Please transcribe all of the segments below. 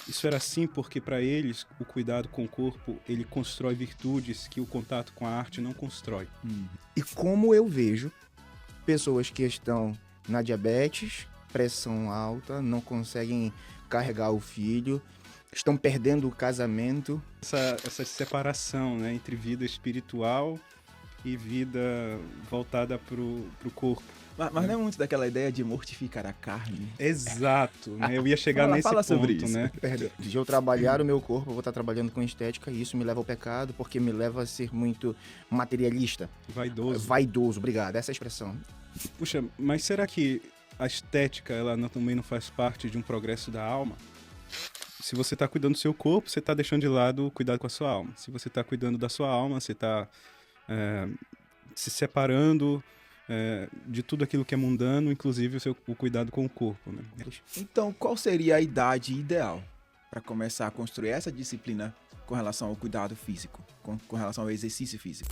Isso era assim porque, para eles, o cuidado com o corpo, ele constrói virtudes que o contato com a arte não constrói. E como eu vejo pessoas que estão na diabetes, pressão alta, não conseguem carregar o filho, estão perdendo o casamento. Essa separação, né, entre vida espiritual e vida voltada pro corpo. Mas não é muito daquela ideia de mortificar a carne. Exato, né? Eu ia chegar nesse fala ponto, sobre isso. né? De eu trabalhar o meu corpo, eu vou estar trabalhando com estética e isso me leva ao pecado, porque me leva a ser muito materialista. Vaidoso. Vaidoso, obrigado, essa é a expressão. Puxa, mas será que a estética, ela também não faz parte de um progresso da alma? Se você está cuidando do seu corpo, você está deixando de lado o cuidado com a sua alma. Se você está cuidando da sua alma, você está se separando de tudo aquilo que é mundano, inclusive o cuidado com o corpo, né? Então, qual seria a idade ideal para começar a construir essa disciplina com relação ao cuidado físico, com relação ao exercício físico?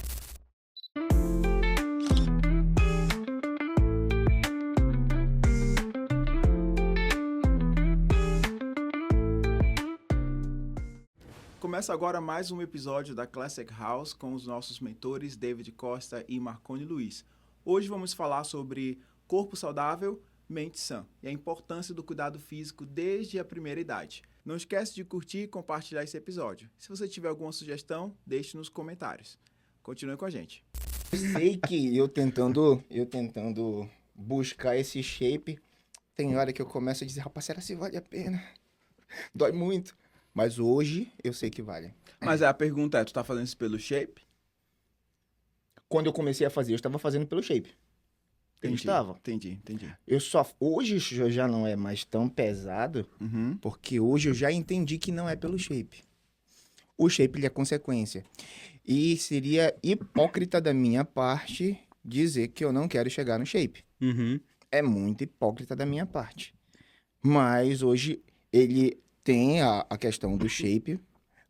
Começa agora mais um episódio da Classic House com os nossos mentores David Costa e Marconi Luiz. Hoje vamos falar sobre corpo saudável, mente sã e a importância do cuidado físico desde a primeira idade. Não esquece de curtir e compartilhar esse episódio. Se você tiver alguma sugestão, deixe nos comentários. Continue com a gente. Sei que eu tentando buscar esse shape, tem hora que eu começo a dizer, rapaz, será se vale a pena? Dói muito. Mas hoje eu sei que vale. Mas a pergunta é, tu tá fazendo isso pelo shape? Quando eu comecei a fazer, eu estava fazendo pelo shape. Eu estava. Entendi. Hoje já não é mais tão pesado, Uhum. porque hoje eu já entendi que não é pelo shape. O shape ele é consequência. E seria hipócrita da minha parte dizer que eu não quero chegar no shape. Uhum. É muito hipócrita da minha parte. Mas hoje ele tem a questão do shape,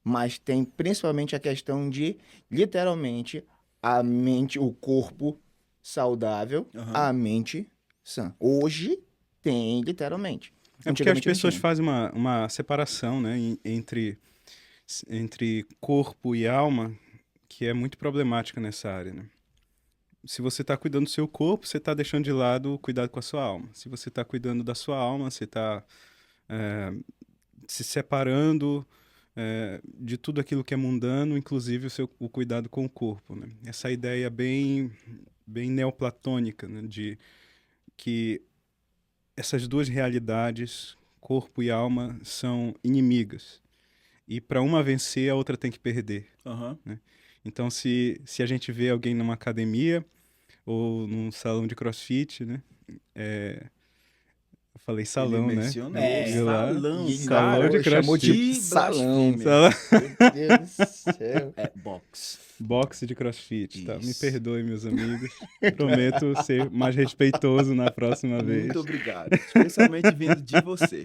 mas tem principalmente a questão de, literalmente, a mente, o corpo saudável, Uhum. a mente sã. Hoje tem, literalmente. É porque as Antigamente não pessoas tinha. fazem uma separação, né, entre corpo e alma, que é muito problemática nessa área, né? Se você está cuidando do seu corpo, você está deixando de lado o cuidado com a sua alma. Se você está cuidando da sua alma, você está se separando de tudo aquilo que é mundano, inclusive o cuidado com o corpo, né? Essa ideia bem neoplatônica, né, de que essas duas realidades, corpo e alma, são inimigas. E para uma vencer, a outra tem que perder. Uhum. Então, se a gente vê alguém numa academia ou num salão de crossfit, né? Eu falei salão, Ele né? mencionou De lá, salão, salão de chamou crossfit. de salão. Salão- Meu Deus do céu. É box. Boxe de crossfit, tá? Me Isso. perdoe, meus amigos. Prometo ser mais respeitoso na próxima vez. Muito obrigado. Especialmente vindo de você.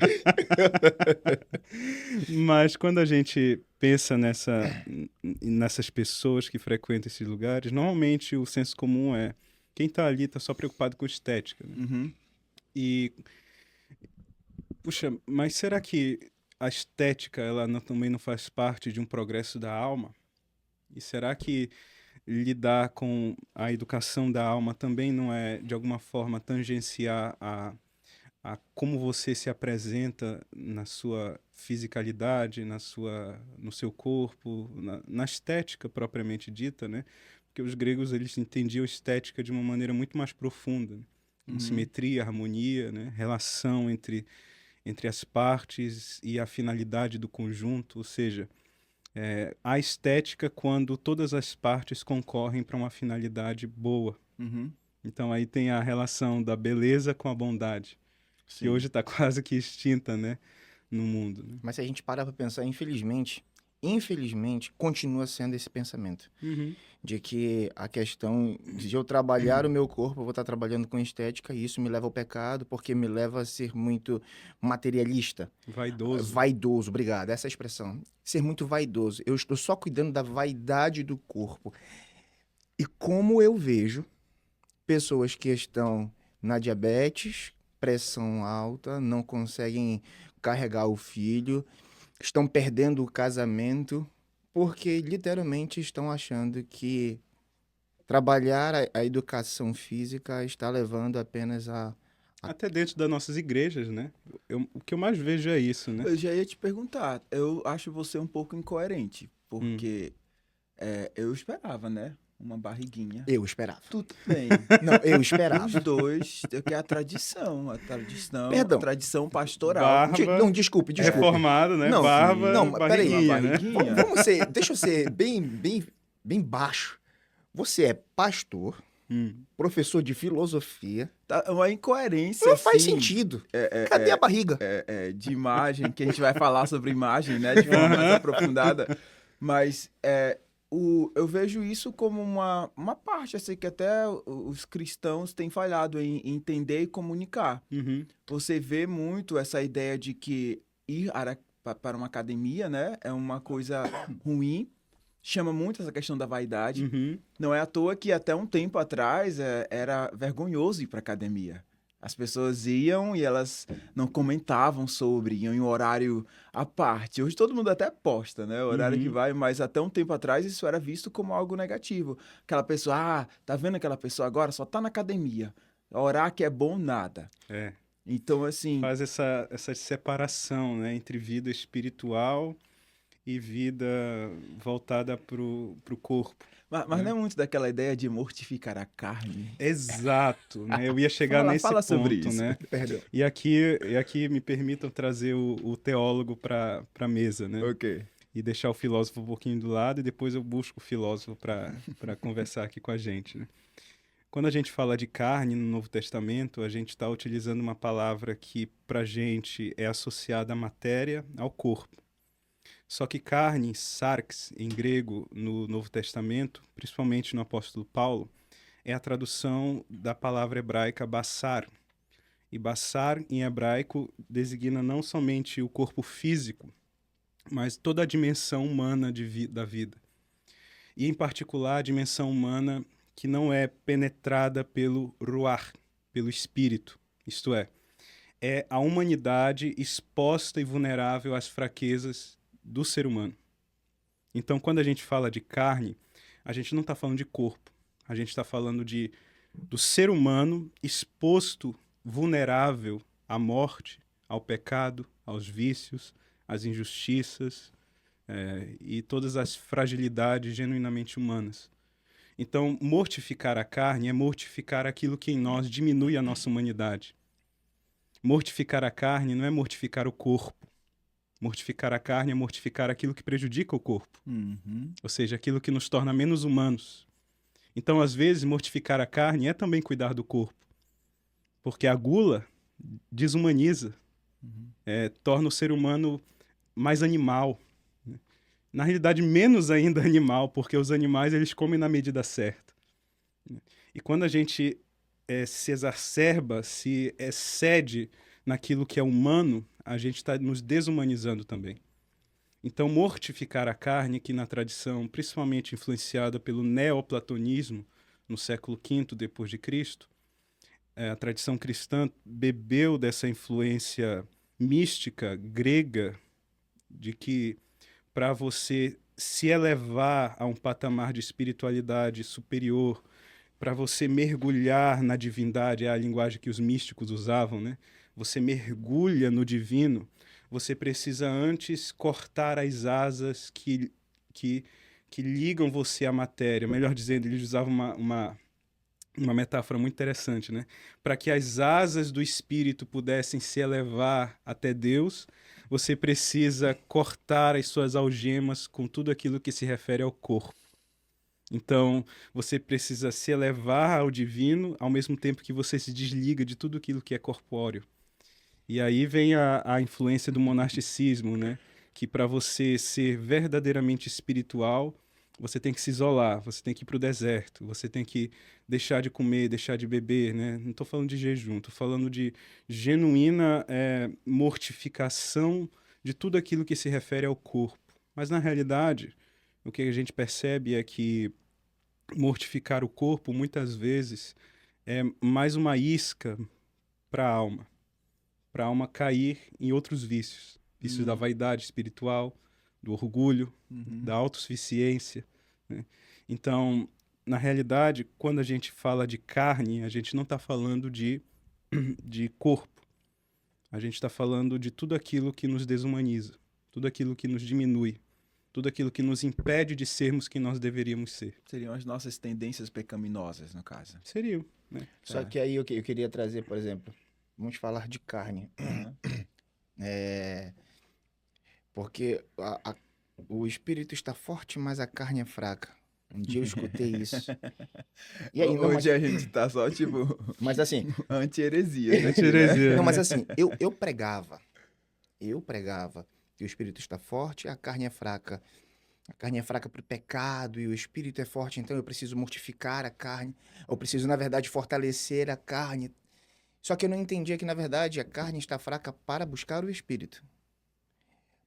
Mas quando a gente pensa nessas pessoas que frequentam esses lugares, normalmente o senso comum é quem tá ali tá só preocupado com estética, né? Uhum. E, puxa, mas será que a estética ela também não faz parte de um progresso da alma? E será que lidar com a educação da alma também não é, de alguma forma, tangenciar a como você se apresenta na sua fisicalidade, no seu corpo, na estética propriamente dita, né? Porque os gregos, eles entendiam estética de uma maneira muito mais profunda, né? Com simetria, harmonia, né? Relação entre as partes e a finalidade do conjunto, ou seja, a estética quando todas as partes concorrem para uma finalidade boa. Uhum. Então aí tem a relação da beleza com a bondade, que hoje está quase que extinta, né, no mundo, né? Mas se a gente parar para pensar, infelizmente, continua sendo esse pensamento. De que a questão de eu trabalhar o meu corpo, eu vou estar trabalhando com estética e isso me leva ao pecado, porque me leva a ser muito materialista. Vaidoso. Vaidoso, obrigado, essa é a expressão. Ser muito vaidoso. Eu estou só cuidando da vaidade do corpo. E como eu vejo pessoas que estão na diabetes, pressão alta, não conseguem carregar o filho, estão perdendo o casamento porque literalmente estão achando que trabalhar a educação física está levando apenas a... Até dentro das nossas igrejas, né? O que eu mais vejo é isso, né? Eu já ia te perguntar, eu acho você um pouco incoerente, Hum. porque eu esperava, né? Uma barriguinha. Eu esperava. Tudo bem. Não, eu Os esperava. dois, que é a Perdão. tradição pastoral. Barba, Não, desculpe. reformado, né? Não, Barba, não, mas peraí. barriguinha, Uma né? barriguinha. Deixa eu ser bem baixo. Você é pastor, professor de filosofia. Tá, uma incoerência, Não faz assim, sentido. Cadê a barriga? de imagem, que a gente vai falar sobre imagem, né? De forma mais aprofundada. Mas eu vejo isso como uma parte, assim, que até os cristãos têm falhado em entender e comunicar. Uhum. Você vê muito essa ideia de que ir para uma academia, né, é uma coisa ruim, chama muito essa questão da vaidade. Uhum. Não é à toa que até um tempo atrás era vergonhoso ir para academia. As pessoas iam e elas não comentavam sobre, iam em um horário à parte. Hoje todo mundo até posta, né? O horário que vai, mas até um tempo atrás isso era visto como algo negativo. Aquela pessoa, tá vendo aquela pessoa agora? Só tá na academia. Orar que é bom, nada. É. Então, assim, Faz essa separação, né? Entre vida espiritual e vida voltada pro corpo. mas não é muito daquela ideia de mortificar a carne. Exato, né? Eu ia chegar nesse Fala sobre ponto, isso. né? Perdão. E aqui me permitam trazer o teólogo para a mesa, né? Ok. E deixar o filósofo um pouquinho do lado e depois eu busco o filósofo para conversar aqui com a gente, né? Quando a gente fala de carne no Novo Testamento, a gente está utilizando uma palavra que para a gente é associada à matéria, ao corpo. Só que carne, sarx, em grego, no Novo Testamento, principalmente no apóstolo Paulo, é a tradução da palavra hebraica basar. E basar, em hebraico, designa não somente o corpo físico, mas toda a dimensão humana da vida. E, em particular, a dimensão humana que não é penetrada pelo ruach, pelo espírito, isto é a humanidade exposta e vulnerável às fraquezas do ser humano. Então, quando a gente fala de carne, a gente não está falando de corpo, a gente está falando do ser humano exposto, vulnerável à morte, ao pecado, aos vícios, às injustiças e todas as fragilidades genuinamente humanas. Então, mortificar a carne é mortificar aquilo que em nós diminui a nossa humanidade. Mortificar a carne não é mortificar o corpo. Mortificar a carne é mortificar aquilo que prejudica o corpo. Uhum. Ou seja, aquilo que nos torna menos humanos. Então, às vezes, mortificar a carne é também cuidar do corpo. Porque a gula desumaniza, torna o ser humano mais animal. Na realidade, menos ainda animal, porque os animais eles comem na medida certa. E quando a gente se exacerba, se excede naquilo que é humano, a gente está nos desumanizando também. Então, mortificar a carne, que na tradição, principalmente influenciada pelo neoplatonismo, no século V depois de Cristo, a tradição cristã bebeu dessa influência mística grega de que para você se elevar a um patamar de espiritualidade superior, para você mergulhar na divindade, é a linguagem que os místicos usavam, né? Você mergulha no divino, você precisa antes cortar as asas que ligam você à matéria. Melhor dizendo, eles usavam uma metáfora muito interessante, né? Para que as asas do espírito pudessem se elevar até Deus, você precisa cortar as suas algemas com tudo aquilo que se refere ao corpo. Então, você precisa se elevar ao divino, ao mesmo tempo que você se desliga de tudo aquilo que é corpóreo. E aí vem a influência do monasticismo, né? Que para você ser verdadeiramente espiritual, você tem que se isolar, você tem que ir para o deserto, você tem que deixar de comer, deixar de beber, né? Não estou falando de jejum, estou falando de genuína mortificação de tudo aquilo que se refere ao corpo. Mas, na realidade, o que a gente percebe é que mortificar o corpo, muitas vezes, é mais uma isca para a alma cair em outros vícios. vícios da vaidade espiritual, do orgulho, da autossuficiência, né? Então, na realidade, quando a gente fala de carne, a gente não está falando de corpo. A gente está falando de tudo aquilo que nos desumaniza, tudo aquilo que nos diminui, tudo aquilo que nos impede de sermos quem nós deveríamos ser. Seriam as nossas tendências pecaminosas, no caso. Seriam, né? Só que aí eu queria trazer, por exemplo, vamos falar de carne. Porque o espírito está forte, mas a carne é fraca. Um dia eu escutei isso. E aí, Hoje a gente tá só, tipo, mas assim, anti-heresia. Né? Anti-heresia, não, né? mas assim, eu pregava que o espírito está forte, a carne é fraca. A carne é fraca para o pecado e o espírito é forte, então eu preciso mortificar a carne. Eu preciso, na verdade, fortalecer a carne. Só que eu não entendia que, na verdade, a carne está fraca para buscar o espírito.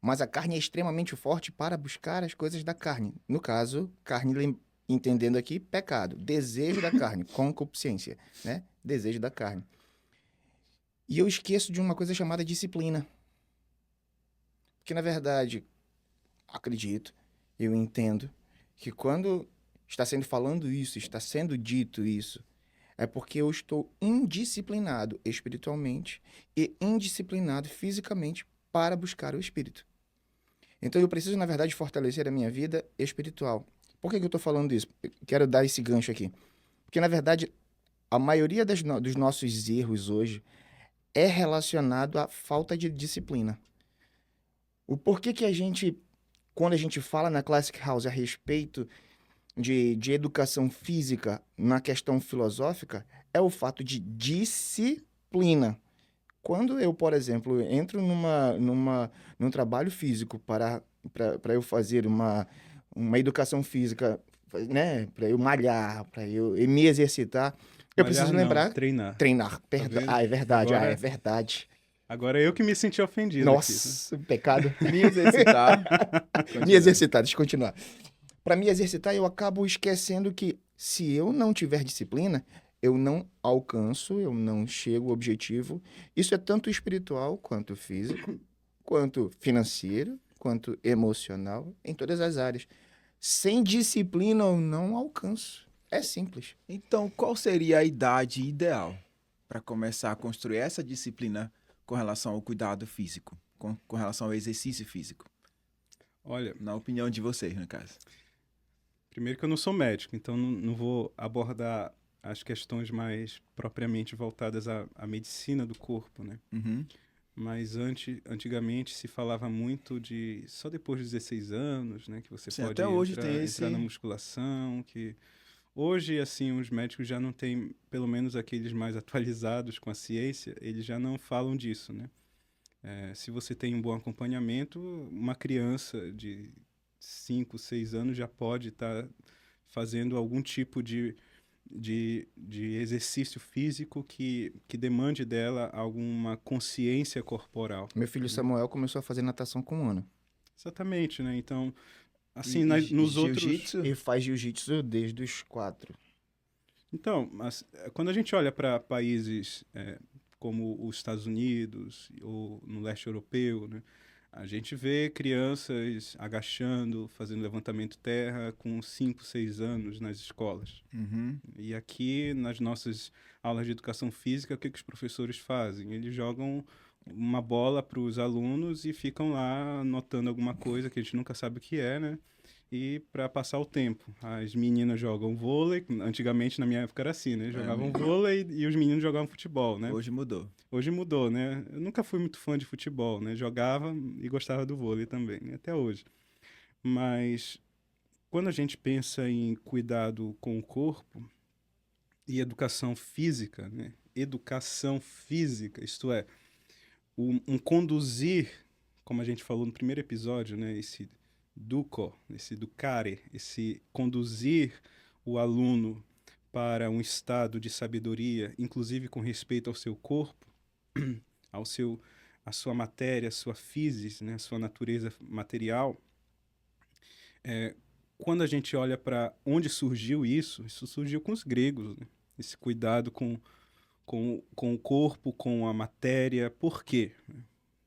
Mas a carne é extremamente forte para buscar as coisas da carne. No caso, carne, entendendo aqui, pecado. Desejo da carne, concupiscência, né? Desejo da carne. E eu esqueço de uma coisa chamada disciplina. Porque, na verdade, acredito, eu entendo, que quando está sendo falando isso, está sendo dito isso, é porque eu estou indisciplinado espiritualmente e indisciplinado fisicamente para buscar o espírito. Então eu preciso, na verdade, fortalecer a minha vida espiritual. Por que eu estou falando isso? Quero dar esse gancho aqui. Porque, na verdade, a maioria dos nossos erros hoje é relacionado à falta de disciplina. O porquê que a gente, quando a gente fala na Classic House a respeito de educação física na questão filosófica, é o fato de disciplina. Quando eu, por exemplo, entro num trabalho físico para eu fazer uma educação física, né, para eu malhar, para eu me exercitar, eu preciso lembrar... Treinar. Treinar, perdão. Tá É verdade, agora, é verdade. Agora eu que me senti ofendido Nossa, aqui, pecado. Me exercitar. Me exercitar, deixa eu continuar. Para me exercitar, eu acabo esquecendo que se eu não tiver disciplina, eu não alcanço, eu não chego ao objetivo. Isso é tanto espiritual, quanto físico, quanto financeiro, quanto emocional, em todas as áreas. Sem disciplina, eu não alcanço. É simples. Então, qual seria a idade ideal para começar a construir essa disciplina com relação ao cuidado físico, com relação ao exercício físico? Olha, na opinião de vocês, no caso. Primeiro que eu não sou médico, então não vou abordar as questões mais propriamente voltadas à medicina do corpo, né? Uhum. Mas antigamente se falava muito de só depois dos 16 anos, né, que você Sim, pode até hoje tem entrar na musculação, que hoje, assim, os médicos já não têm, pelo menos aqueles mais atualizados com a ciência, eles já não falam disso, né? Se você tem um bom acompanhamento, uma criança de 5, 6 anos já pode estar fazendo algum tipo de exercício físico que demande dela alguma consciência corporal. Meu filho Samuel começou a fazer natação com 1 ano. Exatamente, né? Então, assim, E nos jiu-jitsu? Ele faz jiu-jitsu desde os 4. Então, quando a gente olha para países como os Estados Unidos ou no leste europeu, né, a gente vê crianças agachando, fazendo levantamento terra com 5, 6 anos nas escolas. Uhum. E aqui, nas nossas aulas de educação física, o que os professores fazem? Eles jogam uma bola para os alunos e ficam lá anotando alguma coisa que a gente nunca sabe o que é, né? E para passar o tempo. As meninas jogam vôlei, antigamente na minha época era assim, né? Jogavam vôlei e os meninos jogavam futebol, né? Hoje mudou. Hoje mudou, né? Eu nunca fui muito fã de futebol, né? Jogava e gostava do vôlei também, né? Até hoje. Mas quando a gente pensa em cuidado com o corpo e educação física, né? Educação física, isto é, um conduzir, como a gente falou no primeiro episódio, né? Esse esse educare, esse conduzir o aluno para um estado de sabedoria, inclusive com respeito ao seu corpo, à sua matéria, à sua physis, né? A sua natureza material. Quando a gente olha para onde surgiu isso surgiu com os gregos, né? Esse cuidado com o corpo, com a matéria. Por quê?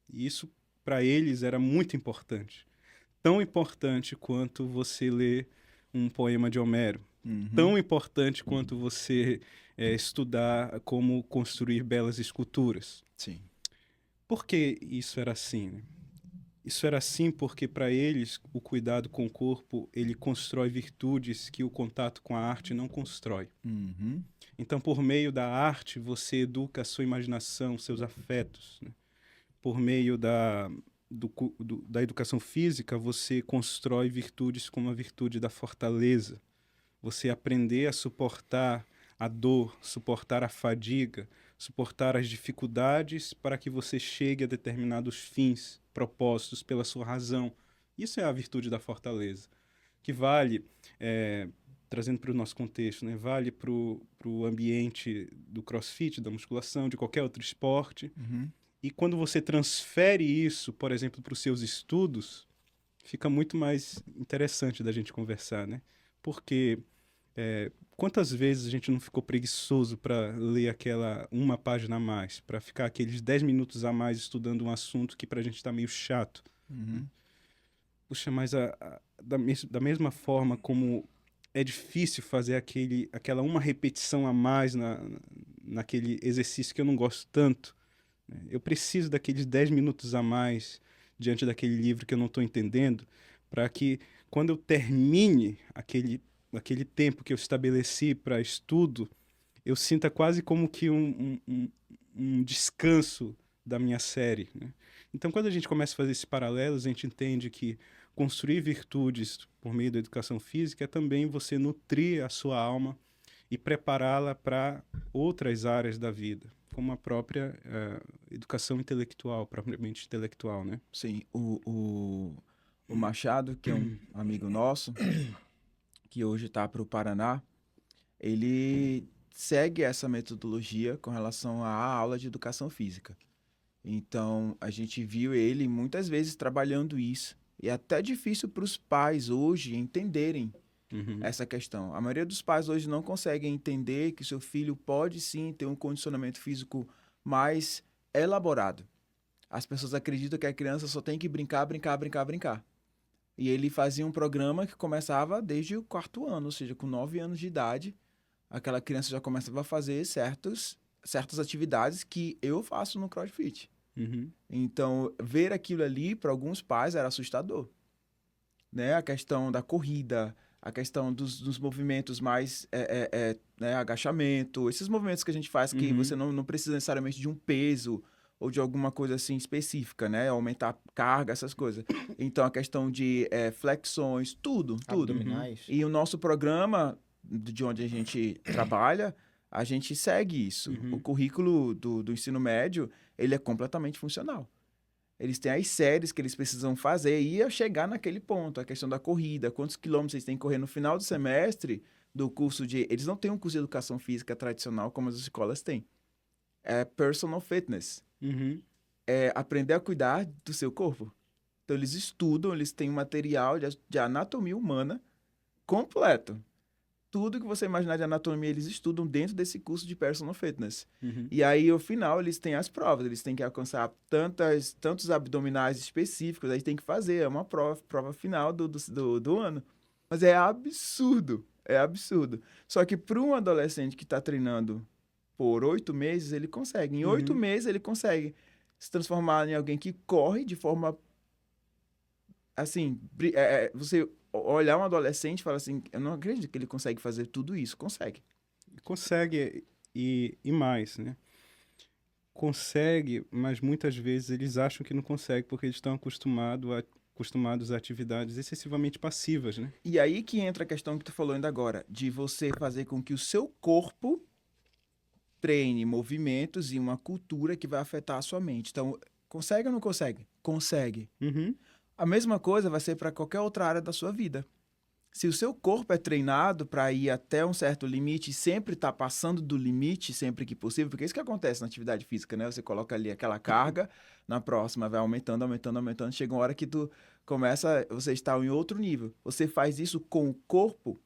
E isso para eles era muito importante. Tão importante quanto você ler um poema de Homero. Tão importante quanto você estudar como construir belas esculturas. Sim. Por que isso era assim, né? Isso era assim porque, para eles, o cuidado com o corpo, ele constrói virtudes que o contato com a arte não constrói. Então, por meio da arte, você educa a sua imaginação, seus afetos, né? Por meio da educação física, você constrói virtudes como a virtude da fortaleza. Você aprender a suportar a dor, suportar a fadiga, suportar as dificuldades para que você chegue a determinados fins propostos pela sua razão. Isso é a virtude da fortaleza, que vale, trazendo para o nosso contexto, né, vale para o ambiente do crossfit, da musculação, de qualquer outro esporte. E quando você transfere isso, por exemplo, para os seus estudos, fica muito mais interessante da gente conversar, né? Porque quantas vezes a gente não ficou preguiçoso para ler aquela uma página a mais, para ficar aqueles 10 minutos a mais estudando um assunto que para a gente está meio chato? Puxa, mas da mesma forma como é difícil fazer aquela uma repetição a mais naquele exercício que eu não gosto tanto, né? Eu preciso daqueles 10 minutos a mais diante daquele livro que eu não estou entendendo, para que quando eu termine aquele tempo que eu estabeleci para estudo, eu sinta quase como que um descanso da minha série, né? Então, quando a gente começa a fazer esses paralelos, a gente entende que construir virtudes por meio da educação física é também você nutrir a sua alma e prepará-la para outras áreas da vida, como a própria educação intelectual, propriamente intelectual, né? Sim. O Machado, que é um amigo nosso, que hoje está para o Paraná, ele segue essa metodologia com relação à aula de educação física. Então, a gente viu ele muitas vezes trabalhando isso. E é até difícil para os pais hoje entenderem essa questão. A maioria dos pais hoje não conseguem entender que seu filho pode sim ter um condicionamento físico mais elaborado. As pessoas acreditam que a criança só tem que brincar, brincar, brincar, brincar. E ele fazia um programa que começava desde o 4º ano, ou seja, com 9 anos de idade, aquela criança já começava a fazer certas atividades que eu faço no CrossFit. Então, ver aquilo ali, para alguns pais, era assustador, né? A questão da corrida, a questão dos movimentos mais, né? Agachamento, esses movimentos que a gente faz que você não precisa necessariamente de um peso ou de alguma coisa assim específica, né? Aumentar a carga, essas coisas. Então, a questão de flexões, tudo. Abdominais. E o nosso programa, de onde a gente trabalha, a gente segue isso. O currículo do ensino médio, ele é completamente funcional. Eles têm as séries que eles precisam fazer e chegar naquele ponto. A questão da corrida, quantos quilômetros eles têm que correr no final do semestre do curso de... Eles não têm um curso de educação física tradicional como as escolas têm. É personal fitness. É aprender a cuidar do seu corpo. Então, eles estudam, eles têm um material de anatomia humana completo. Tudo que você imaginar de anatomia, eles estudam dentro desse curso de personal fitness. E aí, ao final, eles têm as provas. Eles têm que alcançar tantos abdominais específicos. Aí tem que fazer. É uma prova final do ano. Mas é absurdo. É absurdo. Só que para um adolescente que está treinando por 8 meses, ele consegue. Em 8 meses, ele consegue se transformar em alguém que corre de forma... Assim, você... olhar um adolescente e falar assim, eu não acredito que ele consegue fazer tudo isso. Consegue. Consegue e mais, né? Consegue, mas muitas vezes eles acham que não consegue porque eles estão acostumados a atividades excessivamente passivas, né? E aí que entra a questão que tu falou ainda agora, de você fazer com que o seu corpo treine movimentos e uma cultura que vai afetar a sua mente. Então, consegue ou não consegue? Consegue. A mesma coisa vai ser para qualquer outra área da sua vida. Se o seu corpo é treinado para ir até um certo limite e sempre está passando do limite sempre que possível, porque é isso que acontece na atividade física, né? Você coloca ali aquela carga, na próxima vai aumentando, aumentando, aumentando, chega uma hora que você está em outro nível. Você faz isso com o corpo,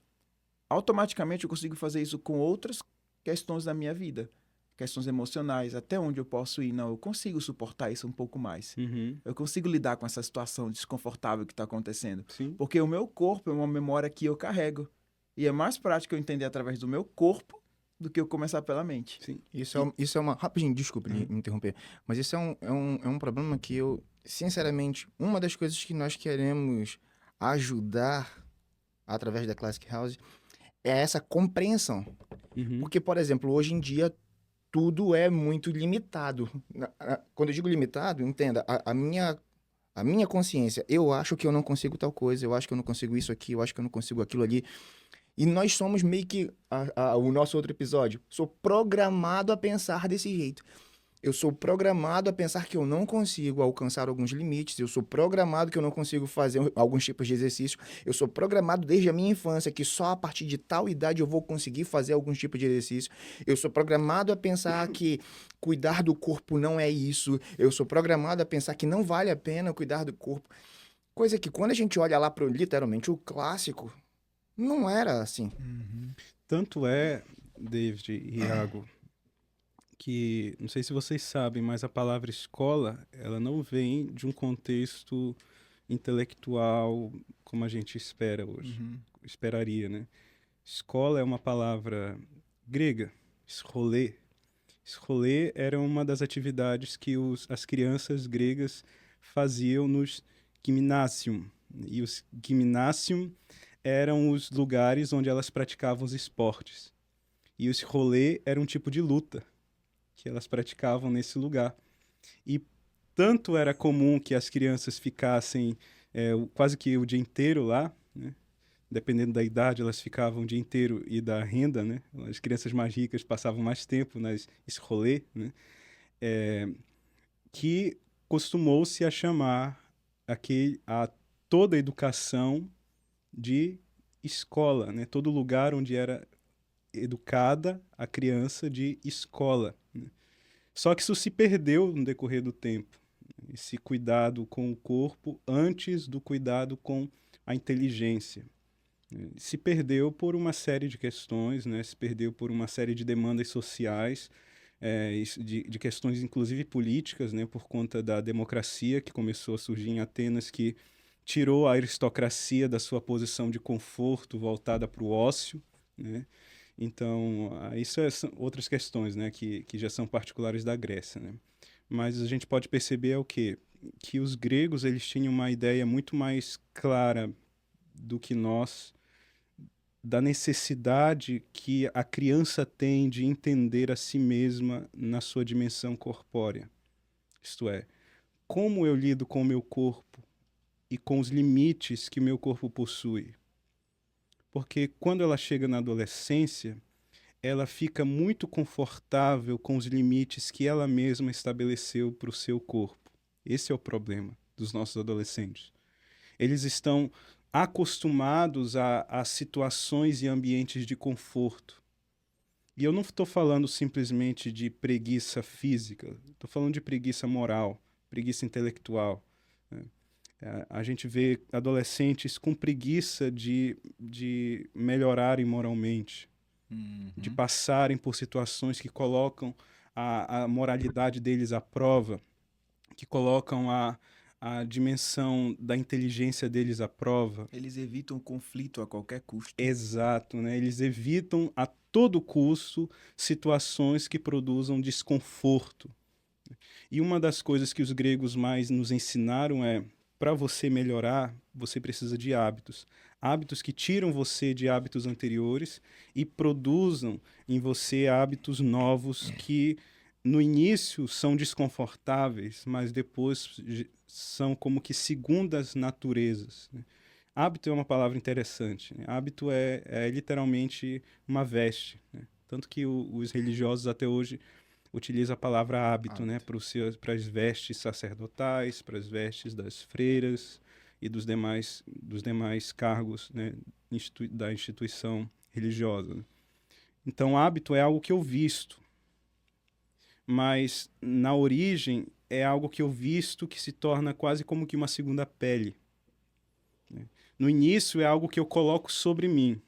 automaticamente eu consigo fazer isso com outras questões da minha vida. questões emocionais, até onde eu posso ir. Não, eu consigo suportar isso um pouco mais. Eu consigo lidar com essa situação desconfortável que está acontecendo. Sim. Porque o meu corpo é uma memória que eu carrego. E é mais prático eu entender através do meu corpo do que eu começar pela mente. Sim. Isso é uma... Rapidinho, desculpa me interromper. Mas isso é um problema que eu, sinceramente, uma das coisas que nós queremos ajudar através da Classic House é essa compreensão. Porque, por exemplo, hoje em dia, tudo é muito limitado. Quando eu digo limitado, entenda, a minha consciência, eu acho que eu não consigo tal coisa, eu acho que eu não consigo isso aqui, eu acho que eu não consigo aquilo ali. E nós somos meio que, o nosso outro episódio, sou programado a pensar desse jeito. Eu sou programado a pensar que eu não consigo alcançar alguns limites, eu sou programado que eu não consigo fazer alguns tipos de exercício, eu sou programado desde a minha infância que só a partir de tal idade eu vou conseguir fazer alguns tipos de exercício, eu sou programado a pensar que cuidar do corpo não é isso, eu sou programado a pensar que não vale a pena cuidar do corpo. Coisa que quando a gente olha lá para literalmente o clássico, não era assim. Tanto é, David e Iago, que não sei se vocês sabem, mas a palavra escola, ela não vem de um contexto intelectual como a gente espera hoje, esperaria, né? Escola é uma palavra grega, scholé. Scholé era uma das atividades que as crianças gregas faziam nos gymnasium. E os gymnasium eram os lugares onde elas praticavam os esportes. E o scholé era um tipo de luta que elas praticavam nesse lugar. E tanto era comum que as crianças ficassem quase que o dia inteiro lá, né? Dependendo da idade, elas ficavam o dia inteiro e da renda, né? As crianças mais ricas passavam mais tempo nesse rolê, né? Que costumou-se a chamar a toda a educação de escola, né? Todo lugar onde era educada a criança de escola, né? Só que isso se perdeu no decorrer do tempo. Esse cuidado com o corpo antes do cuidado com a inteligência. Se perdeu por uma série de questões, né? Se perdeu por uma série de demandas sociais, de questões inclusive políticas, né? Por conta da democracia que começou a surgir em Atenas, que tirou a aristocracia da sua posição de conforto voltada para o ócio, né? Então, isso são outras questões, né, que já são particulares da Grécia, né? Mas a gente pode perceber o quê? Que os gregos eles tinham uma ideia muito mais clara do que nós, da necessidade que a criança tem de entender a si mesma na sua dimensão corpórea. Isto é, como eu lido com o meu corpo e com os limites que o meu corpo possui. Porque quando ela chega na adolescência, ela fica muito confortável com os limites que ela mesma estabeleceu para o seu corpo. Esse é o problema dos nossos adolescentes. Eles estão acostumados a situações e ambientes de conforto. E eu não estou falando simplesmente de preguiça física, estou falando de preguiça moral, preguiça intelectual, né? A gente vê adolescentes com preguiça de melhorarem moralmente, de passarem por situações que colocam a moralidade deles à prova, que colocam a dimensão da inteligência deles à prova. Eles evitam o conflito a qualquer custo. Exato, né? Eles evitam a todo custo situações que produzam desconforto. E uma das coisas que os gregos mais nos ensinaram é: para você melhorar, você precisa de hábitos. Hábitos que tiram você de hábitos anteriores e produzam em você hábitos novos que no início são desconfortáveis, mas depois são como que segundas naturezas, né? Hábito é uma palavra interessante, né? Hábito é literalmente uma veste, né? Tanto que os religiosos até hoje utiliza a palavra hábito, né, para as vestes sacerdotais, para as vestes das freiras e dos demais cargos, né, da instituição religiosa. Então, hábito é algo que eu visto, mas na origem é algo que eu visto que se torna quase como que uma segunda pele, né? No início é algo que eu coloco sobre mim,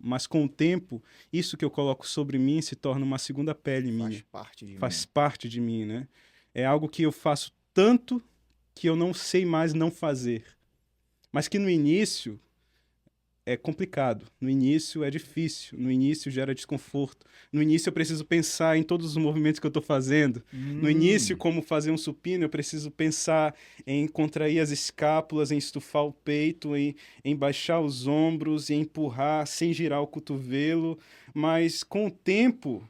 mas com o tempo, isso que eu coloco sobre mim se torna uma segunda pele minha. Faz parte de Faz mim. parte de mim, né? É algo que eu faço tanto que eu não sei mais não fazer. Mas que no início é complicado, no início é difícil, no início gera desconforto, no início eu preciso pensar em todos os movimentos que eu estou fazendo, no início, como fazer um supino, eu preciso pensar em contrair as escápulas, em estufar o peito, em baixar os ombros, em empurrar sem girar o cotovelo, mas com o tempo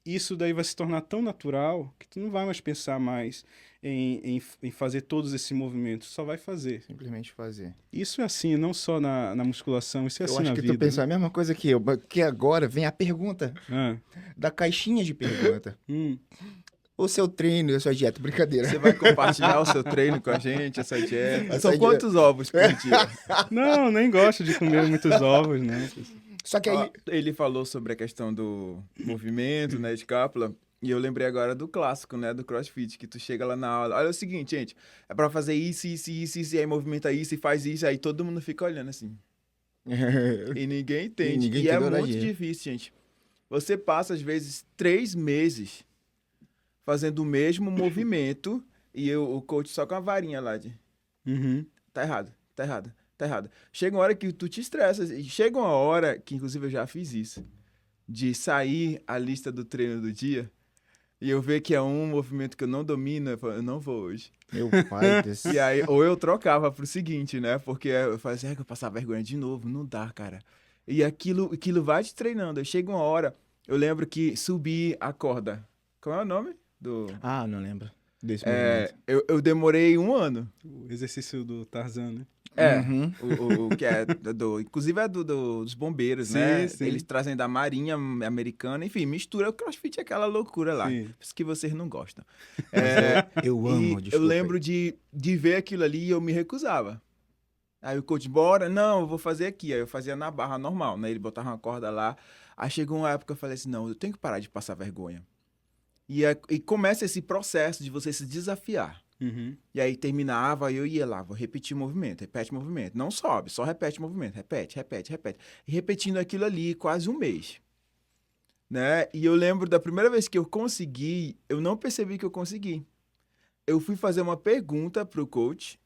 isso daí vai se tornar tão natural que tu não vai mais pensar mais em fazer todos esses movimentos, só vai fazer. Simplesmente fazer. Isso é assim, não só na musculação, isso é Eu assim acho na que vida. tu pensa a mesma coisa que eu, que agora vem a pergunta Ah, da caixinha de pergunta. O seu treino e a sua dieta, brincadeira. Você vai compartilhar o seu treino com a gente, essa dieta? Essa São dieta. quantos ovos por dia? Não, nem gosto de comer muitos ovos, né? Só que aí... Ó, ele falou sobre a questão do movimento, né, escápula, e eu lembrei agora do clássico, né, do CrossFit, que tu chega lá na aula, olha é o seguinte, gente, é pra fazer isso, e aí movimenta isso, e faz isso, aí todo mundo fica olhando assim. E ninguém entende. ninguém E é entendeu muito nada. difícil, gente. Você passa, às vezes, 3 meses fazendo o mesmo movimento, e o coach só com a varinha lá de... Uhum. Tá errado, tá errado, tá errado. Chega uma hora que tu te estressa. E chega uma hora, que inclusive eu já fiz isso, de sair a lista do treino do dia e eu ver que é um movimento que eu não domino, eu falo, eu não vou hoje. Meu pai do céu. E aí, ou eu trocava pro seguinte, né? Porque eu fazia, que eu passava vergonha de novo, não dá, cara. E aquilo vai te treinando. Aí chega uma hora, eu lembro que subi a corda. Qual é o nome? Ah, não lembro desse movimento. Eu demorei 1 ano. O exercício do Tarzan, né? Uhum. O que é inclusive é dos bombeiros, Sim, né? sim. Eles trazem da Marinha Americana, enfim, mistura o CrossFit é aquela loucura lá. Sim. Por isso que vocês não gostam. Eu E amo, eu desculpa. lembro de ver aquilo ali e eu me recusava. Aí o coach, bora, não, eu vou fazer aqui. Aí eu fazia na barra normal, né? Ele botava uma corda lá. Aí chegou uma época que eu falei assim, não, eu tenho que parar de passar vergonha. E começa esse processo de você se desafiar. Uhum. E aí terminava, eu ia lá, vou repetir o movimento, repete o movimento. Não sobe, só repete o movimento, repete. E repetindo aquilo ali quase 1 mês. Né? E eu lembro da primeira vez que eu consegui, eu não percebi que eu consegui. Eu fui fazer uma pergunta pro coach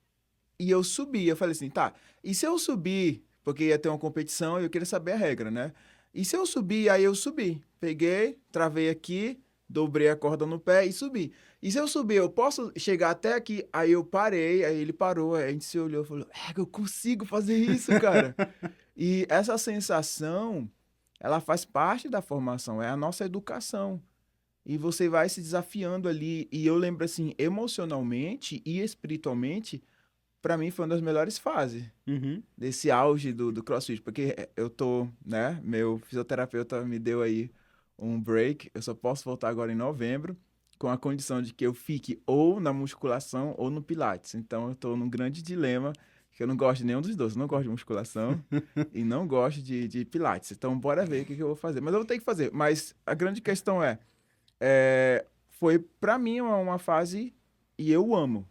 e eu subi. Eu falei assim, tá, e se eu subir, porque ia ter uma competição e eu queria saber a regra, né? E se eu subir, aí eu subi. Peguei, travei aqui, dobrei a corda no pé e subi. E se eu subir, eu posso chegar até aqui? Aí eu parei, aí ele parou, aí a gente se olhou e falou, eu consigo fazer isso, cara. E essa sensação, ela faz parte da formação, é a nossa educação. E você vai se desafiando ali. E eu lembro assim, emocionalmente e espiritualmente, para mim foi uma das melhores fases Uhum. desse auge do CrossFit. Porque eu tô, né, meu fisioterapeuta me deu aí um break, eu só posso voltar agora em novembro, com a condição de que eu fique ou na musculação ou no Pilates. Então eu tô num grande dilema, que eu não gosto de nenhum dos dois. Eu não gosto de musculação e não gosto de Pilates. Então bora ver o que eu vou fazer. Mas eu vou ter que fazer. Mas a grande questão foi pra mim uma fase, e eu amo,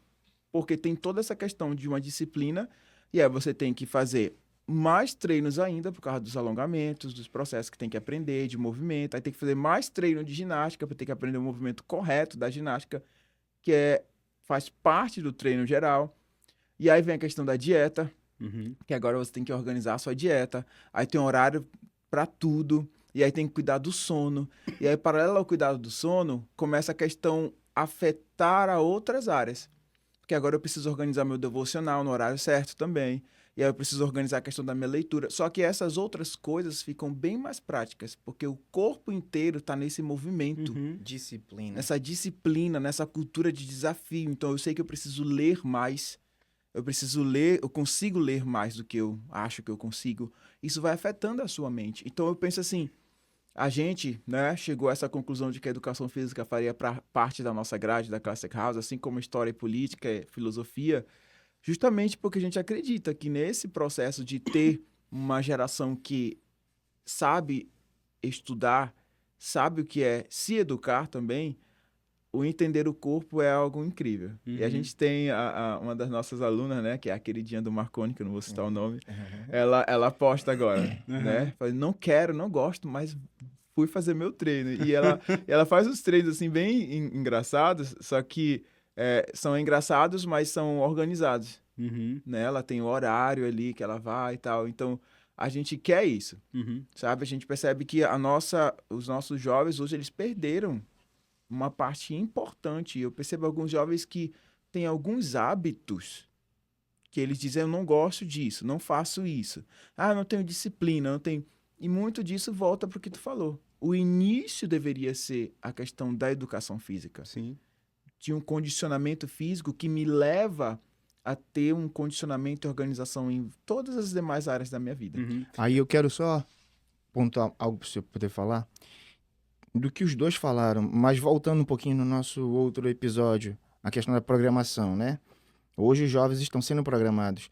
porque tem toda essa questão de uma disciplina, e aí você tem que fazer mais treinos ainda, por causa dos alongamentos, dos processos que tem que aprender, de movimento. Aí tem que fazer mais treino de ginástica, para ter que aprender o movimento correto da ginástica, que faz parte do treino geral. E aí vem a questão da dieta, Uhum. que agora você tem que organizar a sua dieta. Aí tem um horário para tudo, e aí tem que cuidar do sono. E aí, paralelo ao cuidado do sono, começa a questão afetar a outras áreas. Porque agora eu preciso organizar meu devocional no horário certo também. E aí eu preciso organizar a questão da minha leitura. Só que essas outras coisas ficam bem mais práticas, porque o corpo inteiro está nesse movimento, Uhum. Disciplina. nessa disciplina, nessa cultura de desafio. Então eu sei que eu preciso ler mais. Eu consigo ler mais do que eu acho que eu consigo. Isso vai afetando a sua mente. Então eu penso assim, a gente, né, chegou a essa conclusão de que a educação física faria parte da nossa grade da Classic House, assim como história e política e filosofia, justamente porque a gente acredita que nesse processo de ter uma geração que sabe estudar, sabe o que é se educar também, o entender o corpo é algo incrível. Uhum. E a gente tem uma das nossas alunas, né, que é a queridinha do Marconi, que eu não vou citar o nome, Uhum. ela posta agora, Uhum. né? Fala, não quero, não gosto, mas fui fazer meu treino. E ela faz uns treinos, assim, bem engraçados, só que são engraçados, mas são organizados, Uhum. né? Ela tem o horário ali que ela vai e tal. Então, a gente quer isso, Uhum. sabe? A gente percebe que os nossos jovens hoje, eles perderam uma parte importante. Eu percebo alguns jovens que têm alguns hábitos que eles dizem, eu não gosto disso, não faço isso. Ah, não tenho disciplina, não tenho... E muito disso volta para o que tu falou. O início deveria ser a questão da educação física. Sim. De um condicionamento físico que me leva a ter um condicionamento e organização em todas as demais áreas da minha vida. Uhum. Aí eu quero só pontuar algo para você poder falar do que os dois falaram, mas voltando um pouquinho no nosso outro episódio, a questão da programação, né? Hoje os jovens estão sendo programados,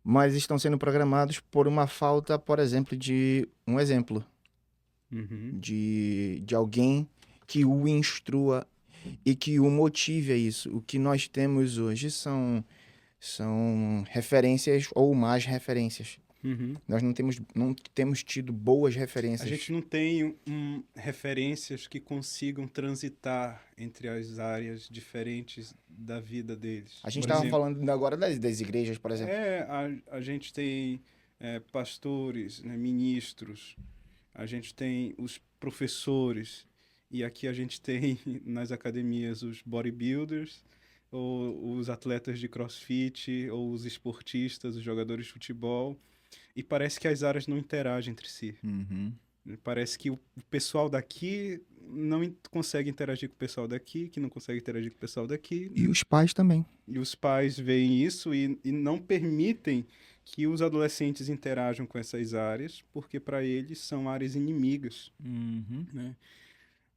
mas estão sendo programados por uma falta, por exemplo, de um exemplo, Uhum. de alguém que o instrua e que o motive a isso. O que nós temos hoje são referências ou más referências. Uhum. Nós não temos tido boas A referências. gente não tem referências que consigam transitar entre as áreas diferentes da vida deles. A gente Por estava exemplo, falando agora das igrejas, por exemplo. a gente tem pastores, né, ministros, a gente tem os professores, e aqui a gente tem nas academias os bodybuilders, ou os atletas de crossfit, ou os esportistas, os jogadores de futebol, e parece que as áreas não interagem entre si. Uhum. Parece que o pessoal daqui não consegue interagir com o pessoal daqui, que não consegue interagir com o pessoal daqui. E os pais também. E os pais veem isso e não permitem que os adolescentes interajam com essas áreas, porque para eles são áreas inimigas, Uhum. né?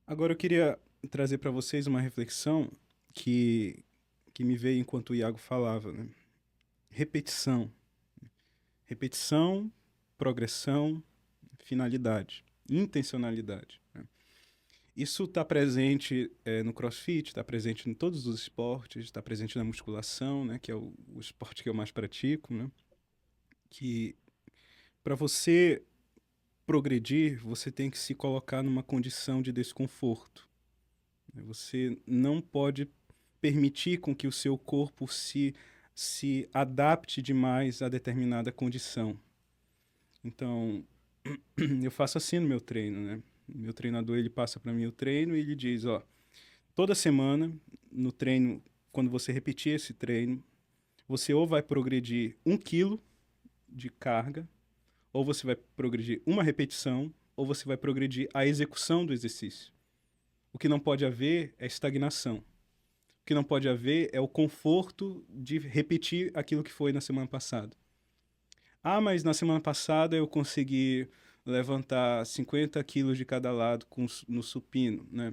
Agora eu queria trazer para vocês uma reflexão que me veio enquanto o Iago falava, né? Repetição. Repetição, progressão, finalidade, intencionalidade, né? Isso está presente no CrossFit, está presente em todos os esportes, está presente na musculação, né, que é o esporte que eu mais pratico, né, que para você progredir, você tem que se colocar numa condição de desconforto, né? Você não pode permitir com que o seu corpo se adapte demais a determinada condição. Então, eu faço assim no meu treino, né? Meu treinador, ele passa para mim o treino e ele diz, ó, toda semana no treino, quando você repetir esse treino, você ou vai progredir 1 quilo de carga, ou você vai progredir uma repetição, ou você vai progredir a execução do exercício. O que não pode haver é estagnação. O que não pode haver é o conforto de repetir aquilo que foi na semana passada. Ah, mas na semana passada eu consegui levantar 50 quilos de cada lado no supino, né?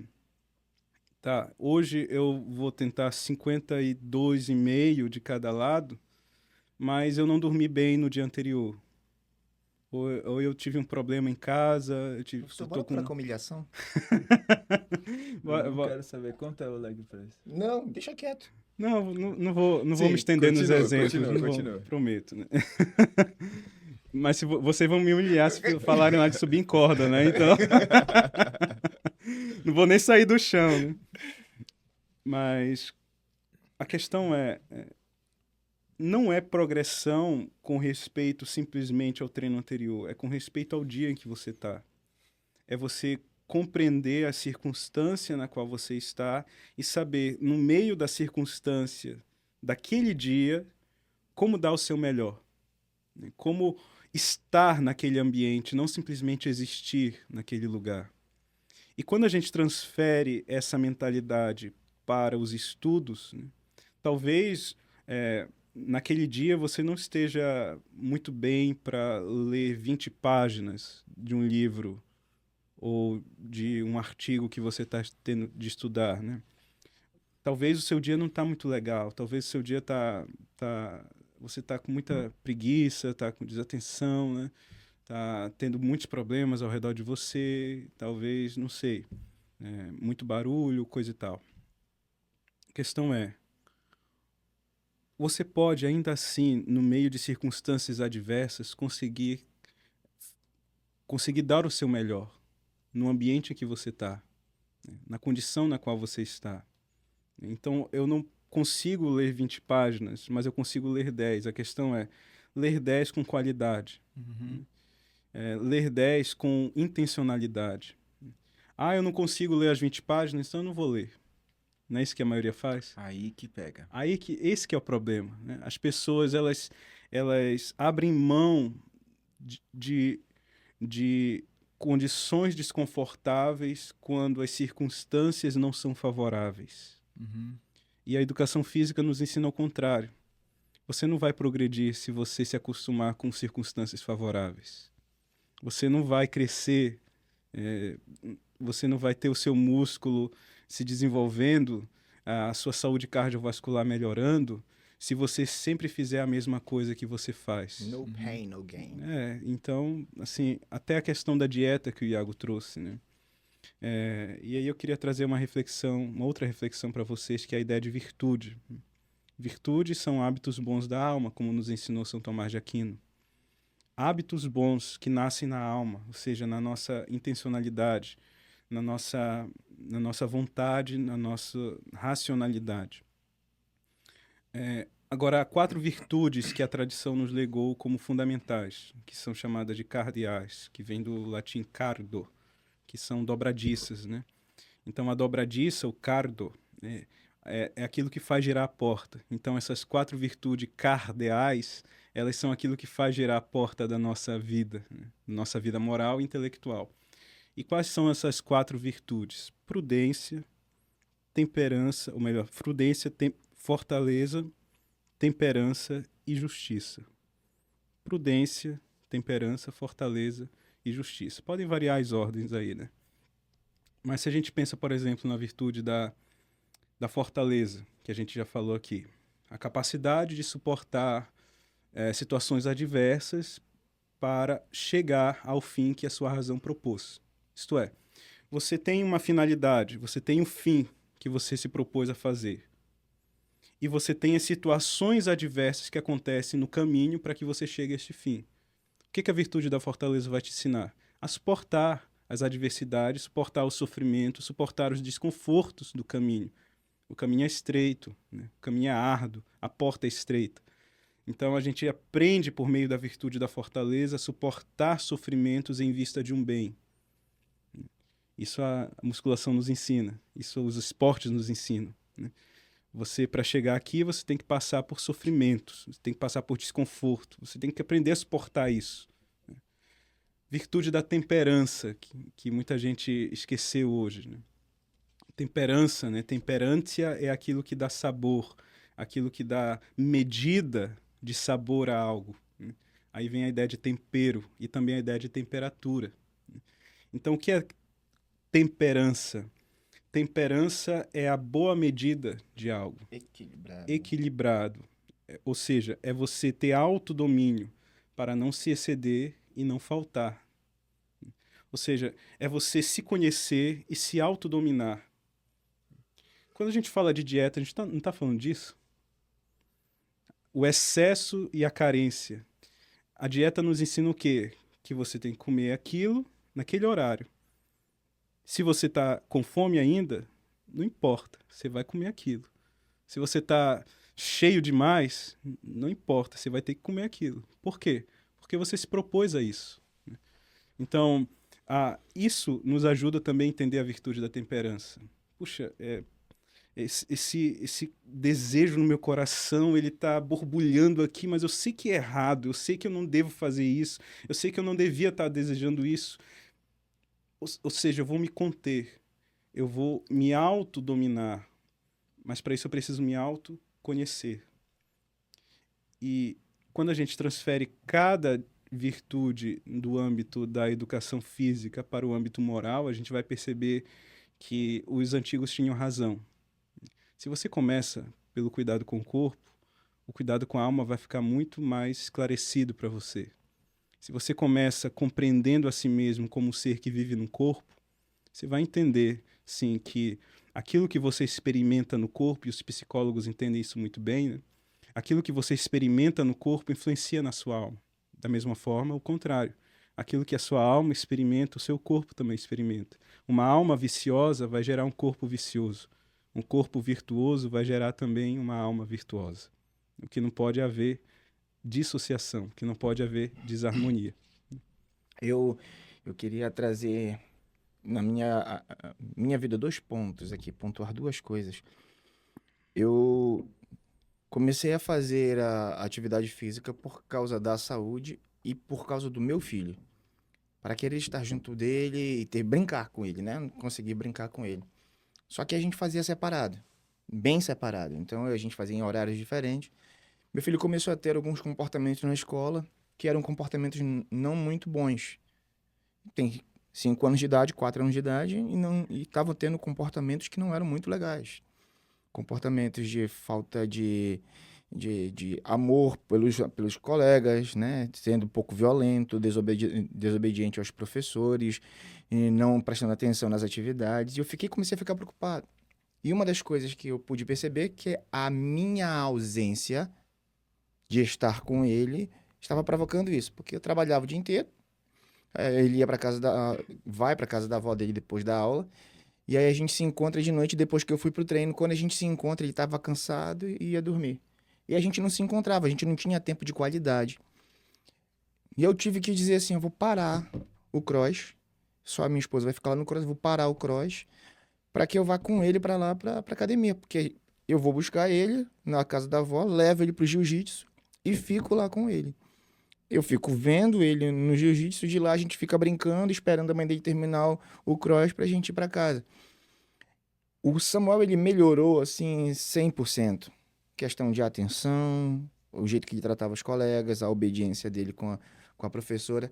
Tá, hoje eu vou tentar 52,5 de cada lado, mas eu não dormi bem no dia anterior. Ou eu tive um problema em casa, Professor, bora para a humilhação? Va- Eu não va- quero saber quanto é o leg press. Não, deixa quieto. Não vou Sim, me estender nos continua, exemplos, continua, não vou, continua. prometo, né? Mas vocês vão me humilhar se falarem lá de subir em corda, né? Então, não vou nem sair do chão, né? Mas a questão não é progressão com respeito simplesmente ao treino anterior, é com respeito ao dia em que você está. É você compreender a circunstância na qual você está e saber, no meio da circunstância daquele dia, como dar o seu melhor, né? Como estar naquele ambiente, não simplesmente existir naquele lugar. E quando a gente transfere essa mentalidade para os estudos, né, talvez naquele dia você não esteja muito bem para ler 20 páginas de um livro ou de um artigo que você está tendo de estudar, né? Talvez o seu dia não está muito legal, talvez o seu dia você está com muita preguiça, está com desatenção, né? Tá tendo muitos problemas ao redor de você, talvez, não sei, muito barulho, coisa e tal. questão é, você pode ainda assim, no meio de circunstâncias adversas, conseguir dar o seu melhor no ambiente em que você está, na condição na qual você está. Então, eu não consigo ler 20 páginas, mas eu consigo ler 10. A questão é ler 10 com qualidade, ler 10 com intencionalidade. Eu não consigo ler as 20 páginas, então eu não vou ler. Não é isso que a maioria faz? Aí que pega. Esse que é o problema, né? As pessoas, elas abrem mão de condições desconfortáveis quando as circunstâncias não são favoráveis. E a educação física nos ensina ao contrário. Você não vai progredir se você se acostumar com circunstâncias favoráveis. Você não vai crescer, você não vai ter o seu músculo se desenvolvendo, a sua saúde cardiovascular melhorando, se você sempre fizer a mesma coisa que você faz. No pain, no gain. Então, assim, até a questão da dieta que o Iago trouxe, né? E aí eu queria trazer uma outra reflexão para vocês, que é a ideia de virtude. Virtudes são hábitos bons da alma, como nos ensinou São Tomás de Aquino. Hábitos bons que nascem na alma, ou seja, na nossa intencionalidade, na nossa vontade, na nossa racionalidade. Agora, há 4 virtudes que a tradição nos legou como fundamentais, que são chamadas de cardeais, que vem do latim cardo, que são dobradiças, né? Então, a dobradiça, o cardo, é aquilo que faz girar a porta. Então, essas 4 virtudes cardeais, elas são aquilo que faz girar a porta da nossa vida, né? Nossa vida moral e intelectual. E quais são essas 4 virtudes? Prudência, temperança, ou melhor, prudência, fortaleza, temperança e justiça. Prudência, temperança, fortaleza e justiça. Podem variar as ordens aí, né? Mas se a gente pensa, por exemplo, na virtude da fortaleza, que a gente já falou aqui, a capacidade de suportar situações adversas para chegar ao fim que a sua razão propôs. Isto é, você tem uma finalidade, você tem um fim que você se propôs a fazer. E você tem as situações adversas que acontecem no caminho para que você chegue a este fim. O que a virtude da fortaleza vai te ensinar? A suportar as adversidades, suportar o sofrimento, suportar os desconfortos do caminho. O caminho é estreito, né? O caminho é árduo, a porta é estreita. Então a gente aprende por meio da virtude da fortaleza a suportar sofrimentos em vista de um bem. Isso a musculação nos ensina, isso os esportes nos ensinam, né? Você, para chegar aqui, você tem que passar por sofrimentos, você tem que passar por desconforto, você tem que aprender a suportar isso. Virtude da temperança, que muita gente esqueceu hoje, né? Temperança, né? Temperância é aquilo que dá sabor, aquilo que dá medida de sabor a algo, né? Aí vem a ideia de tempero e também a ideia de temperatura. Então, o que é temperança? Temperança é a boa medida de algo. Equilibrado. Ou seja, é você ter autodomínio para não se exceder e não faltar. Ou seja, é você se conhecer e se autodominar. Quando a gente fala de dieta, a gente não está falando disso? O excesso e a carência. A dieta nos ensina o quê? Que você tem que comer aquilo naquele horário. Se você está com fome ainda, não importa, você vai comer aquilo. Se você está cheio demais, não importa, você vai ter que comer aquilo. Por quê? Porque você se propôs a isso. Então, isso nos ajuda também a entender a virtude da temperança. Puxa, esse desejo no meu coração, ele está borbulhando aqui, mas eu sei que é errado, eu sei que eu não devo fazer isso, eu sei que eu não devia estar desejando isso. Ou seja, eu vou me conter, eu vou me autodominar, mas para isso eu preciso me autoconhecer. E quando a gente transfere cada virtude do âmbito da educação física para o âmbito moral, a gente vai perceber que os antigos tinham razão. Se você começa pelo cuidado com o corpo, o cuidado com a alma vai ficar muito mais esclarecido para você. Se você começa compreendendo a si mesmo como um ser que vive no corpo, você vai entender, sim, que aquilo que você experimenta no corpo, e os psicólogos entendem isso muito bem, né? Aquilo que você experimenta no corpo influencia na sua alma. Da mesma forma, o contrário. Aquilo que a sua alma experimenta, o seu corpo também experimenta. Uma alma viciosa vai gerar um corpo vicioso. Um corpo virtuoso vai gerar também uma alma virtuosa. O que não pode haver dissociação, que não pode haver desarmonia. Eu queria trazer na minha vida 2 pontos aqui, pontuar 2 coisas. Eu comecei a fazer a atividade física por causa da saúde e por causa do meu filho. Para querer estar junto dele e brincar com ele, né? Conseguir brincar com ele. Só que a gente fazia separado, bem separado. Então a gente fazia em horários diferentes. Meu filho começou a ter alguns comportamentos na escola que eram comportamentos não muito bons. Tem 5 anos de idade, 4 anos de idade, e estavam tendo comportamentos que não eram muito legais. Comportamentos de falta de amor pelos colegas, né? Sendo um pouco violento, desobediente aos professores, e não prestando atenção nas atividades. E comecei a ficar preocupado. E uma das coisas que eu pude perceber que a minha ausência de estar com ele estava provocando isso, porque eu trabalhava o dia inteiro, ele vai para casa da avó dele depois da aula, e aí a gente se encontra de noite depois que eu fui pro treino. Quando a gente se encontra, ele estava cansado e ia dormir. E a gente não se encontrava, a gente não tinha tempo de qualidade. E eu tive que dizer assim, eu vou parar o cross, só a minha esposa vai ficar lá no cross, eu vou parar o cross para que eu vá com ele para lá, para academia, porque eu vou buscar ele na casa da avó, levo ele pro jiu-jitsu e fico lá com ele. Eu fico vendo ele no jiu-jitsu, de lá a gente fica brincando, esperando a mãe dele terminar o cross pra gente ir pra casa. O Samuel, ele melhorou, assim, 100%. Questão de atenção, o jeito que ele tratava os colegas, a obediência dele com a professora.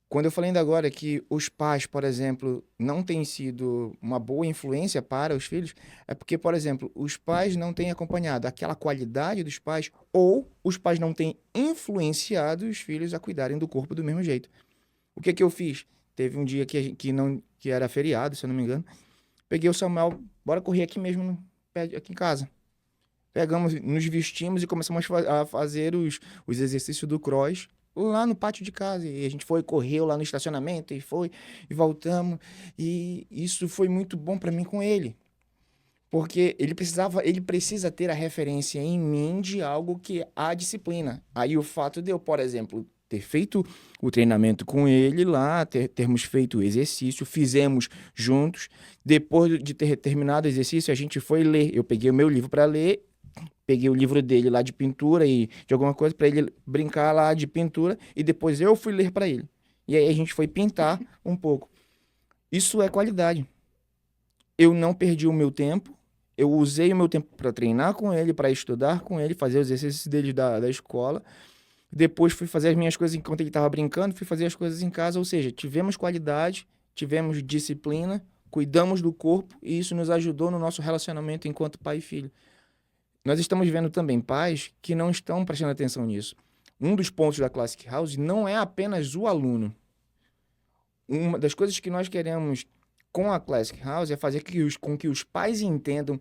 Quando eu falei ainda agora que os pais, por exemplo, não têm sido uma boa influência para os filhos, é porque, por exemplo, os pais não têm acompanhado aquela qualidade dos pais, ou os pais não têm influenciado os filhos a cuidarem do corpo do mesmo jeito. O que que eu fiz? Teve um dia que era feriado, se eu não me engano. Peguei o Samuel, bora correr aqui mesmo, aqui em casa. Pegamos, nos vestimos e começamos a fazer os exercícios do cross lá no pátio de casa. E a gente correu lá no estacionamento e voltamos. E isso foi muito bom para mim com ele. Porque ele precisa ter a referência em mim de algo que há disciplina. Aí o fato de eu, por exemplo, ter feito o treinamento com ele lá, termos feito o exercício, fizemos juntos. Depois de ter terminado o exercício, a gente foi ler. Eu peguei o meu livro para ler, peguei o livro dele lá de pintura e de alguma coisa para ele brincar lá de pintura, e depois eu fui ler para ele. E aí a gente foi pintar um pouco. Isso é qualidade. Eu não perdi o meu tempo, eu usei o meu tempo para treinar com ele, para estudar com ele, fazer os exercícios dele da escola. Depois fui fazer as minhas coisas enquanto ele estava brincando, fui fazer as coisas em casa. Ou seja, tivemos qualidade, tivemos disciplina, cuidamos do corpo, e isso nos ajudou no nosso relacionamento enquanto pai e filho. Nós estamos vendo também pais que não estão prestando atenção nisso. Um dos pontos da Classic House não é apenas o aluno. Uma das coisas que nós queremos com a Classic House é fazer com que os pais entendam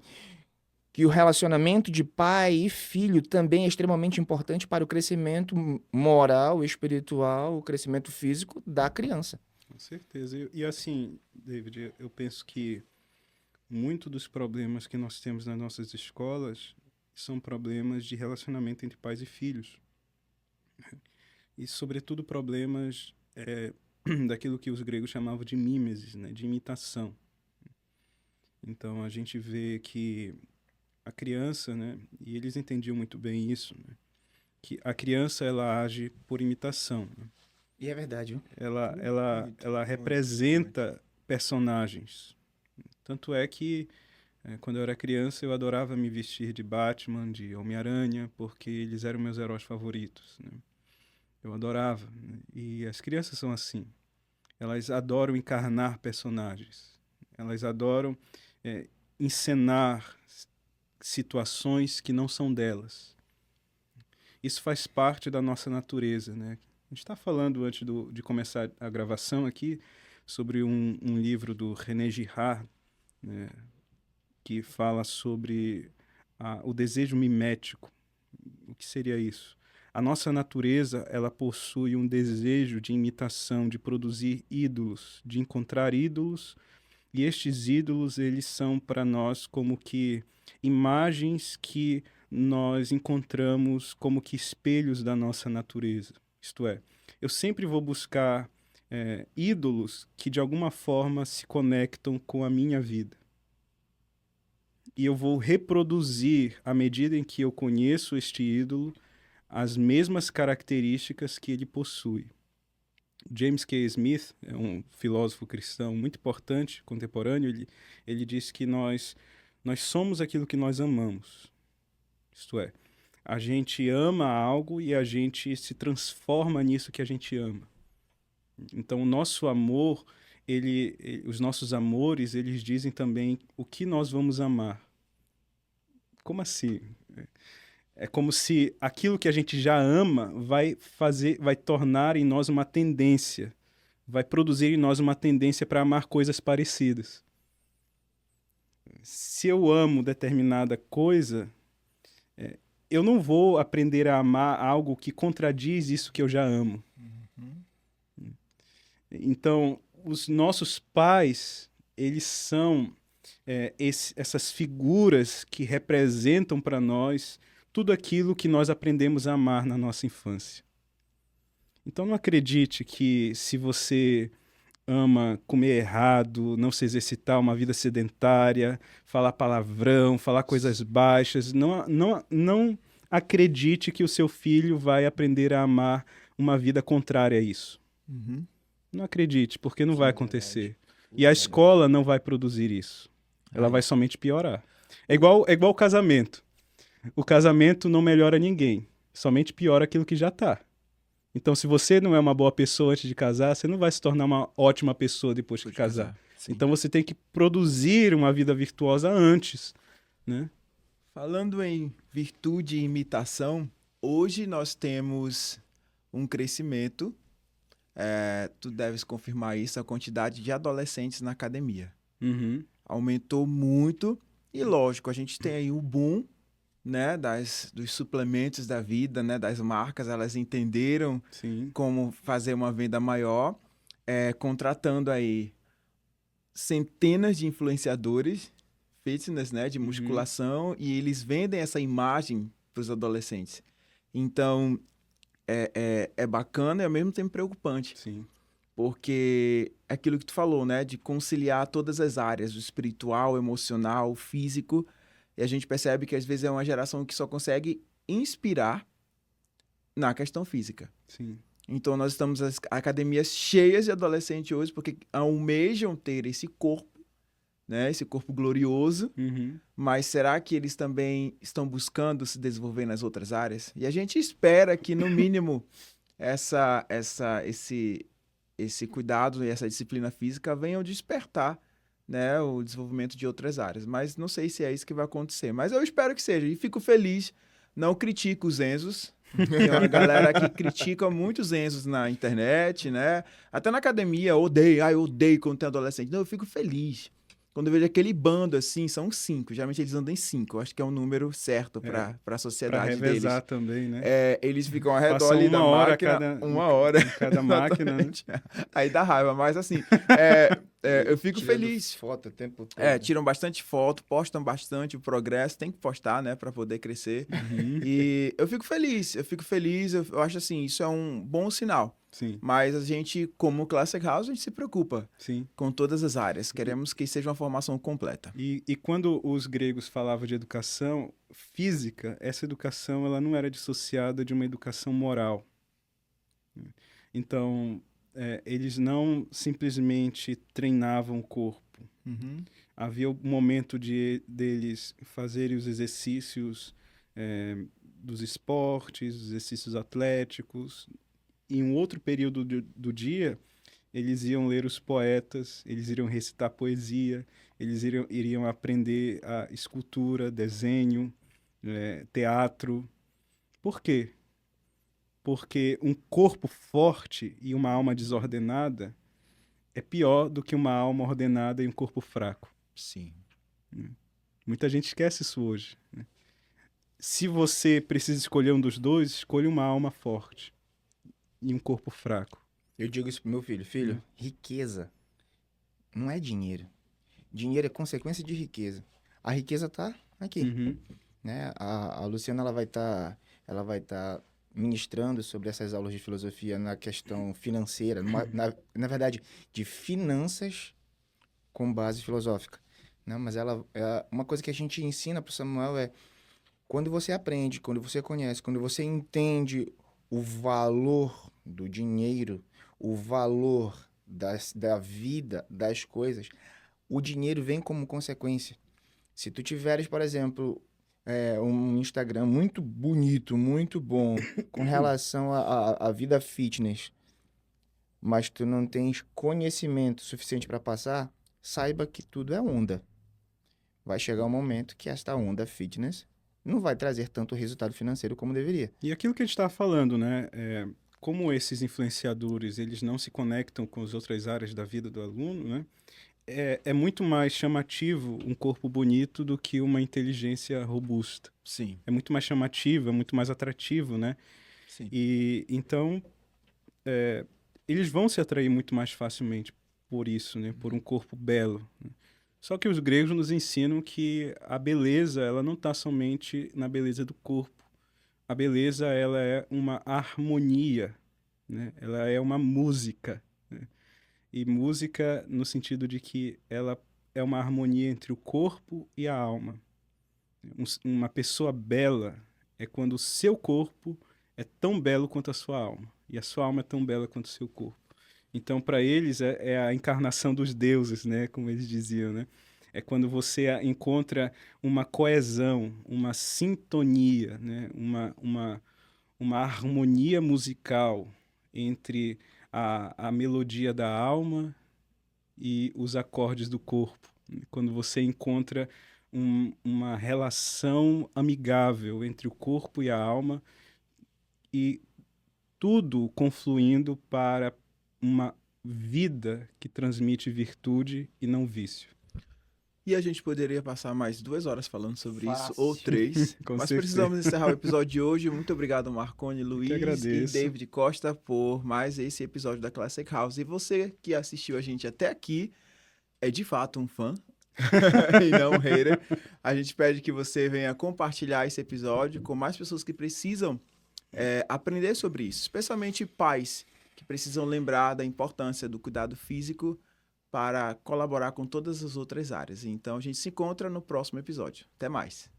que o relacionamento de pai e filho também é extremamente importante para o crescimento moral, espiritual, o crescimento físico da criança. Com certeza. E assim, David, eu penso que muito dos problemas que nós temos nas nossas escolas são problemas de relacionamento entre pais e filhos. E, sobretudo, problemas daquilo que os gregos chamavam de mimesis, né? De imitação. Então, a gente vê que a criança, né? E eles entendiam muito bem isso, né? Que a criança, ela age por imitação, né? E é verdade, viu? Ela representa personagens. Tanto é que quando eu era criança, eu adorava me vestir de Batman, de Homem-Aranha, porque eles eram meus heróis favoritos, né? Eu adorava, né? E as crianças são assim. Elas adoram encarnar personagens. Elas adoram encenar situações que não são delas. Isso faz parte da nossa natureza, né? A gente está falando, antes de começar a gravação aqui, sobre um livro do René Girard, né? que fala sobre o desejo mimético. O que seria isso? A nossa natureza, ela possui um desejo de imitação, de produzir ídolos, de encontrar ídolos, e estes ídolos, eles são para nós como que imagens que nós encontramos como que espelhos da nossa natureza. Isto é, eu sempre vou buscar ídolos que de alguma forma se conectam com a minha vida. E eu vou reproduzir, à medida em que eu conheço este ídolo, as mesmas características que ele possui. James K. Smith é um filósofo cristão muito importante, contemporâneo. Ele diz que nós somos aquilo que nós amamos. Isto é, a gente ama algo e a gente se transforma nisso que a gente ama. Então, o nosso amor, os nossos amores, eles dizem também o que nós vamos amar. Como assim? É como se aquilo que a gente já ama vai tornar em nós uma tendência, vai produzir em nós uma tendência para amar coisas parecidas. Se eu amo determinada coisa, eu não vou aprender a amar algo que contradiz isso que eu já amo. Uhum. Então, os nossos pais, eles são essas figuras que representam para nós tudo aquilo que nós aprendemos a amar na nossa infância. Então não acredite que se você ama comer errado, não se exercitar, uma vida sedentária, falar palavrão, falar coisas baixas, não acredite que o seu filho vai aprender a amar uma vida contrária a isso. Uhum. Não acredite, porque não vai acontecer. E a escola não vai produzir isso. Ela vai somente piorar. É igual o casamento. O casamento não melhora ninguém, somente piora aquilo que já está. Então, se você não é uma boa pessoa antes de casar, você não vai se tornar uma ótima pessoa depois de casar. Então, você tem que produzir uma vida virtuosa antes, né? Falando em virtude e imitação, hoje nós temos um crescimento, tu deves confirmar isso, a quantidade de adolescentes na academia. Uhum. Aumentou muito e, lógico, a gente tem aí o boom, né, dos suplementos da vida, né, das marcas, elas entenderam Sim. como fazer uma venda maior, contratando aí centenas de influenciadores fitness, né, de musculação, e eles vendem essa imagem para os adolescentes. Então, é bacana e ao mesmo tempo preocupante. Sim. Porque é aquilo que tu falou, né, de conciliar todas as áreas, o espiritual, o emocional, o físico. E a gente percebe que às vezes é uma geração que só consegue inspirar na questão física. Sim. Então nós estamos as academias cheias de adolescentes hoje porque almejam ter esse corpo, né, esse corpo glorioso. Uhum. Mas será que eles também estão buscando se desenvolver nas outras áreas? E a gente espera que, no mínimo, esse cuidado e essa disciplina física venham despertar, né, o desenvolvimento de outras áreas. Mas não sei se é isso que vai acontecer. Mas eu espero que seja. E fico feliz. Não critico os Enzos. Tem uma galera que critica muito os Enzos na internet, né? Até na academia, eu odeio quando tem adolescente. Não, eu fico feliz. Quando eu vejo aquele bando assim, são 5. Geralmente eles andam em 5. Eu acho que é um número certo para a sociedade pra revezar deles. Também, né? Eles ficam ao redor Passam ali da máquina. Uma hora. Cada máquina, né? Aí dá raiva. Mas assim, eu fico feliz. Foto o tempo todo. Tiram bastante foto, postam bastante o progresso. Tem que postar, né? Para poder crescer. Uhum. E eu fico feliz. Eu acho assim, isso é um bom sinal. Sim. Mas a gente, como Classic House, a gente se preocupa com todas as áreas. Queremos que seja uma formação completa. E quando os gregos falavam de educação física, essa educação ela não era dissociada de uma educação moral. Então, eles não simplesmente treinavam o corpo. Uhum. Havia o momento deles fazerem os exercícios dos esportes, os exercícios atléticos. Em um outro período do dia, eles iam ler os poetas, eles iriam recitar poesia, eles iriam aprender a escultura, desenho, teatro. Por quê? Porque um corpo forte e uma alma desordenada é pior do que uma alma ordenada e um corpo fraco. Sim. Muita gente esquece isso hoje, né? Se você precisa escolher um dos dois, escolha uma alma forte e um corpo fraco. Eu digo isso pro meu filho. Filho, riqueza não é dinheiro. Dinheiro é consequência de riqueza. A riqueza tá aqui, Uhum. né? A Luciana, ela vai tá ministrando sobre essas aulas de filosofia na questão financeira, na verdade, de finanças com base filosófica, né? Mas uma coisa que a gente ensina pro Samuel é quando você aprende, quando você conhece, quando você entende o valor do dinheiro, o valor da vida, das coisas, o dinheiro vem como consequência. Se tu tiveres, por exemplo, um Instagram muito bonito, muito bom, com relação à vida fitness, mas tu não tens conhecimento suficiente para passar, saiba que tudo é onda. Vai chegar um momento que esta onda fitness não vai trazer tanto resultado financeiro como deveria. E aquilo que a gente estava falando, né? Como esses influenciadores, eles não se conectam com as outras áreas da vida do aluno, né? É muito mais chamativo um corpo bonito do que uma inteligência robusta. Sim, É muito mais chamativo, é muito mais atrativo, né? sim. E então eles vão se atrair muito mais facilmente por isso, né? Por um corpo belo, né? Só que os gregos nos ensinam que a beleza, ela não está somente na beleza do corpo. A beleza, ela é uma harmonia, né? Ela é uma música, né? E música no sentido de que ela é uma harmonia entre o corpo e a alma. Uma pessoa bela é quando o seu corpo é tão belo quanto a sua alma. E a sua alma é tão bela quanto o seu corpo. Então, para eles, é a encarnação dos deuses, né? Como eles diziam, né? É quando você encontra uma coesão, uma sintonia, né? Uma harmonia musical entre a melodia da alma e os acordes do corpo. Quando você encontra uma relação amigável entre o corpo e a alma e tudo confluindo para uma vida que transmite virtude e não vício. E a gente poderia passar mais 2 horas falando sobre isso, Fácil. ou 3. Com Mas certeza. precisamos encerrar o episódio de hoje. Muito obrigado, Marconi, Luiz e agradeço. David Costa, por mais esse episódio da Classic House. E você que assistiu a gente até aqui é de fato um fã e não um hater. A gente pede que você venha compartilhar esse episódio com mais pessoas que precisam aprender sobre isso, especialmente pais que precisam lembrar da importância do cuidado físico para colaborar com todas as outras áreas. Então, a gente se encontra no próximo episódio. Até mais!